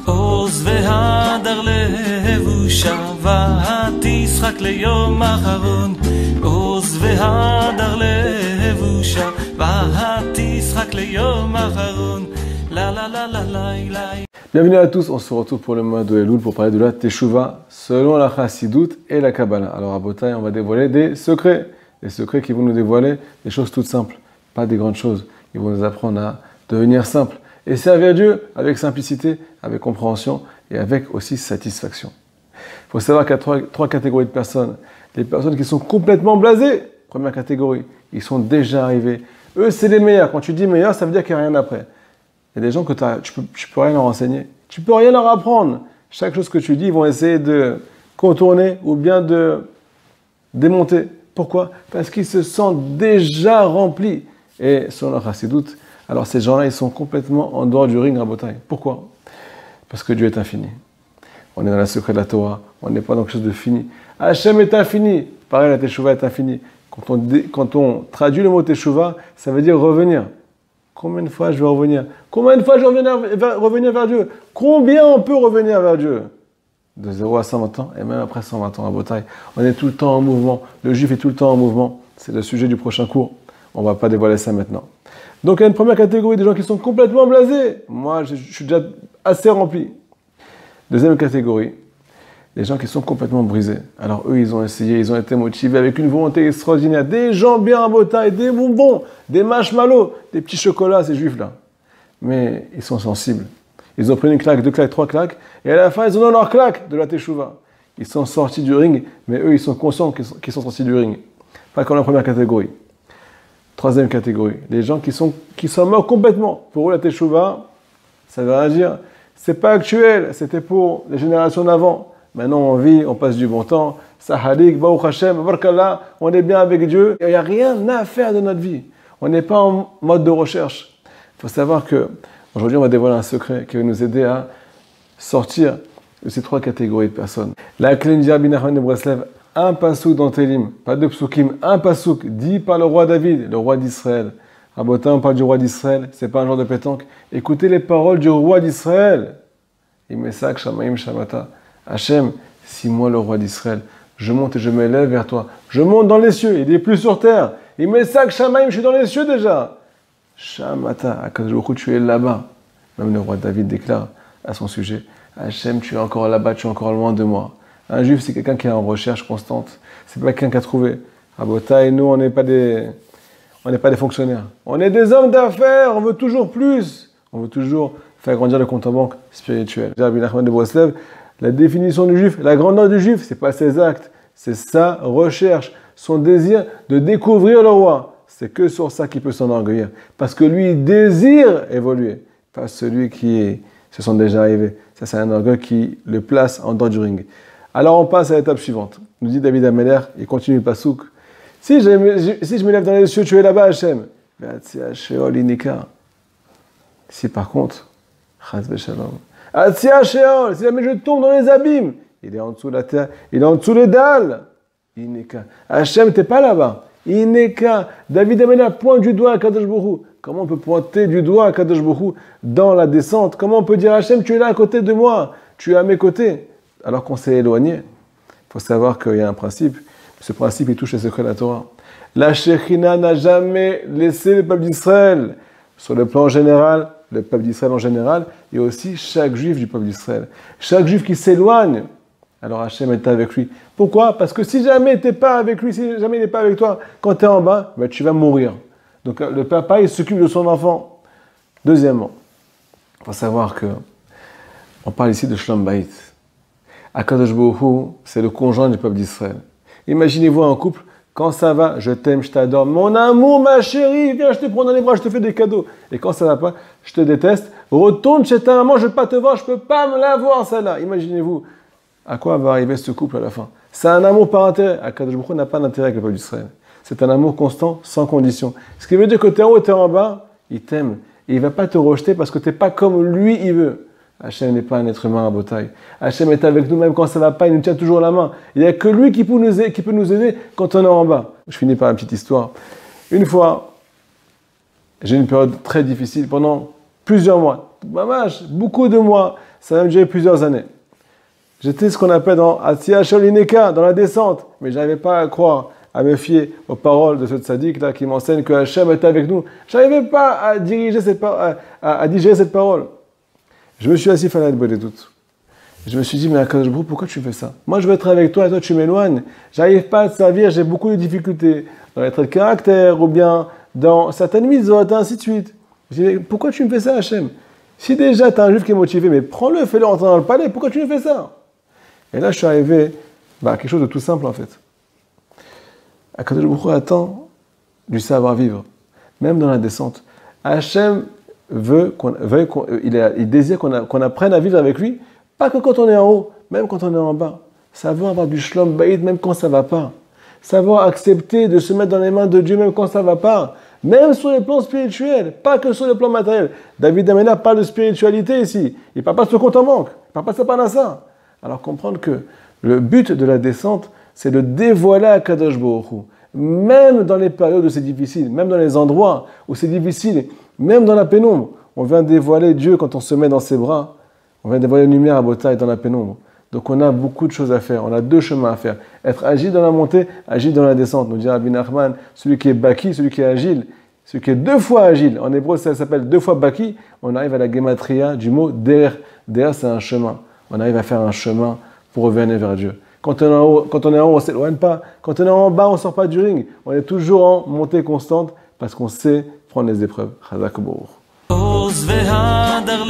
עוז והדר לבושה ותשחק ליום אחרון עוז והדר לבושה ותשחק ליום אחרון la la la la la la. Bienvenue à tous, on se retrouve pour le mois de Elul pour parler de la Teshuvah selon la Chassidoute et la Kabbalah. Alors à Botaï, on va dévoiler des secrets qui vont nous dévoiler des choses toutes simples, pas des grandes choses. Ils vont nous apprendre à devenir simples et servir Dieu avec simplicité, avec compréhension et avec aussi satisfaction. Il faut savoir qu'il y a trois catégories de personnes. Les personnes qui sont complètement blasées, première catégorie, ils sont déjà arrivés. Eux, c'est les meilleurs. Quand tu dis meilleurs, ça veut dire qu'il n'y a rien après. Il y a des gens que tu peux rien leur enseigner. Tu peux rien leur apprendre. Chaque chose que tu dis, ils vont essayer de contourner ou bien de démonter. Pourquoi? Parce qu'ils se sentent déjà remplis. Et selon la Chassidoute, alors ces gens-là, ils sont complètement en dehors du ring à Botaï. Pourquoi? Parce que Dieu est infini. On est dans la secret de la Torah. On n'est pas dans quelque chose de fini. Hachem est infini. Pareil, la Teshuvah est infinie. Quand on traduit le mot Teshuvah, ça veut dire revenir. Combien de fois je vais revenir? Combien de fois je vais revenir vers Dieu? Combien on peut revenir vers Dieu? De 0 à 120 ans, et même après 120 ans à Botaï. On est tout le temps en mouvement. Le juif est tout le temps en mouvement. C'est le sujet du prochain cours. On ne va pas dévoiler ça maintenant. Donc il y a une première catégorie de gens qui sont complètement blasés. Moi, je suis déjà assez rempli. Deuxième catégorie, les gens qui sont complètement brisés. Alors eux, ils ont essayé, ils ont été motivés avec une volonté extraordinaire. Des gens bien à Botaï, des bonbons, des marshmallows, des petits chocolats, ces juifs-là. Mais ils sont sensibles. Ils ont pris une claque, deux claques, trois claques, et à la fin, ils ont donné leur claque de la Teshuvah. Ils sont sortis du ring, mais eux, ils sont conscients qu'ils sont sortis du ring. Pas comme la première catégorie. Troisième catégorie, les gens qui sont morts complètement. Pour eux, la Teshuvah, ça veut rien dire. C'est pas actuel, c'était pour les générations d'avant. Maintenant, on vit, on passe du bon temps. Sahalik, Baruch Hashem, Barkallah, on est bien avec Dieu. Il n'y a rien à faire de notre vie. On n'est pas en mode de recherche. Il faut savoir qu'aujourd'hui, on va dévoiler un secret qui va nous aider à sortir de ces trois catégories de personnes. La Klindia bin Nachman de Breslev, un pasouk dans Télim, pas de psukim, un pasouk dit par le roi David, le roi d'Israël. À Botaï, on parle du roi d'Israël, c'est pas un genre de pétanque. Écoutez les paroles du roi d'Israël. Imesak Shamaim Shamata. Hachem, si moi, le roi d'Israël, je monte et je m'élève vers toi, je monte dans les cieux, il n'est plus sur terre. Imesak Shamaim, je suis dans les cieux déjà. Shamata, Akadosh Baruch Hu, tu es là-bas. Même le roi David déclare à son sujet, Hachem, tu es encore là-bas, tu es encore loin de moi. Un juif, c'est quelqu'un qui est en recherche constante. C'est pas quelqu'un qui a trouvé. À Botaï, nous, on n'est pas des fonctionnaires. On est des hommes d'affaires, on veut toujours plus. On veut toujours faire grandir le compte en banque spirituel. Rabbi Nachman de Breslev, la définition du juif, la grandeur du juif, c'est pas ses actes, c'est sa recherche, son désir de découvrir le roi. C'est que sur ça qu'il peut s'enorgueillir. Parce que lui, il désire évoluer. Pas celui qui se sont déjà arrivés. Ça, c'est un orgueil qui le place en dehors du ring. Alors, on passe à l'étape suivante. Nous dit David Ameller, il continue le pasouk. Si je me lève dans les cieux, tu es là-bas, Hachem. Si par contre, Chaz v'shalom, Atsia Sheol, si jamais je tombe dans les abîmes, il est en dessous de la terre, il est en dessous les dalles. Ineka. Hachem, t'es pas là-bas. Ineka. David Ameller pointe du doigt à Kadosh Baruch Hu. Comment on peut pointer du doigt à Kadosh Baruch Hu dans la descente? Comment on peut dire Hachem, tu es là à côté de moi, tu es à mes côtés, alors qu'on s'est éloigné? Il faut savoir qu'il y a un principe. Ce principe, il touche les secrets de la Torah. La Shekhinah n'a jamais laissé le peuple d'Israël. Sur le plan général, le peuple d'Israël en général, et aussi chaque juif du peuple d'Israël. Chaque juif qui s'éloigne, alors Hachem est avec lui. Pourquoi? Parce que si jamais tu n'es pas avec lui, si jamais il n'est pas avec toi, quand tu es en bas, ben, tu vas mourir. Donc le papa, il s'occupe de son enfant. Deuxièmement, il faut savoir que on parle ici de Shlom Bayit. Akadosh Baruch Hu, c'est le conjoint du peuple d'Israël. Imaginez-vous un couple, quand ça va, je t'aime, je t'adore, mon amour, ma chérie, viens, je te prends dans les bras, je te fais des cadeaux. Et quand ça va pas, je te déteste, retourne chez ta maman, je ne vais pas te voir, je ne peux pas me la voir, celle-là. Imaginez-vous, à quoi va arriver ce couple à la fin? C'est un amour par intérêt. Akadosh Baruch Hu n'a pas d'intérêt avec le peuple d'Israël. C'est un amour constant, sans condition. Ce qui veut dire que tu es en haut, tu es en bas, il t'aime. Et il ne va pas te rejeter parce que tu n'es pas comme lui, il veut. Hachem n'est pas un être humain à Botaï. Hachem est avec nous même quand ça ne va pas, il nous tient toujours la main. Il n'y a que lui qui peut nous aider quand on est en bas. Je finis par une petite histoire. Une fois, j'ai eu une période très difficile pendant plusieurs mois. mamash, beaucoup de mois. Ça a même duré plusieurs années. J'étais ce qu'on appelle dans Atia Sholineka, dans la descente. Mais je n'arrivais pas à croire, à me fier aux paroles de ce tzaddik là qui m'enseigne que Hachem était avec nous. Je n'arrivais pas à digérer cette parole. Je me suis assis face à la bonne doute. Je me suis dit, mais Akadosh Baruch Hu, pourquoi tu fais ça? Moi, je veux être avec toi et toi, tu m'éloignes. J'arrive pas à te servir, j'ai beaucoup de difficultés dans les traits de caractère ou bien dans certaines mitzvot, et ainsi de suite. Je dis, pourquoi tu me fais ça, Hachem? Si déjà tu as un juif qui est motivé, mais prends-le, fais-le rentrer dans le palais, pourquoi tu me fais ça? Et là, je suis arrivé à quelque chose de tout simple, en fait. Akadosh Baruch Hu attend du savoir-vivre, même dans la descente. Hachem il désire qu'on apprenne à vivre avec lui, pas que quand on est en haut, même quand on est en bas. Savoir avoir du shlom bayit même quand ça ne va pas. Savoir accepter de se mettre dans les mains de Dieu même quand ça ne va pas. Même sur les plans spirituels, pas que sur les plans matériels. David Amena parle de spiritualité ici. Il ne parle pas de ce compte en banque. Il ne parle pas de ça par là ça. Alors comprendre que le but de la descente, c'est de dévoiler à Kadosh Baruch Hu. Même dans les périodes où c'est difficile, même dans les endroits où c'est difficile, même dans la pénombre, on vient dévoiler Dieu quand on se met dans ses bras. On vient dévoiler une lumière à Botaï dans la pénombre. Donc on a beaucoup de choses à faire, on a deux chemins à faire. Être agile dans la montée, agile dans la descente. Nous dit Rabbi Nachman, celui qui est baki, celui qui est agile, celui qui est deux fois agile. En hébreu, ça s'appelle deux fois baki. On arrive à la gematria du mot der. Der, c'est un chemin. On arrive à faire un chemin pour revenir vers Dieu. Quand on est en haut, on ne s'éloigne pas. Quand on est en bas, on ne sort pas du ring. On est toujours en montée constante parce qu'on sait prendre les épreuves. Chazak Baruch. עוז והדר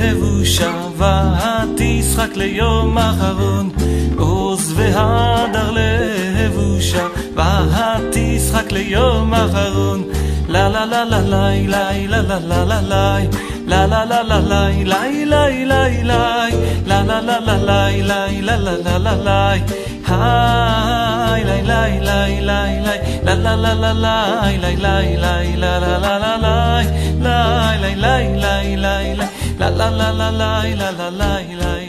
לבושה ותשחק ליום אחרון עוז והדר לבושה ותשחק ליום אחרון לה לה לה לה לי לי לה לה לה לה לי לה לה לה לה לי לי לי לי לי לה לה לה לה לי לי לה לה לה לה לי היי לי לי לי לי לי לה לה לה לה לי לי לי לי לה לה לה לה לי la la la la la la la la la la la la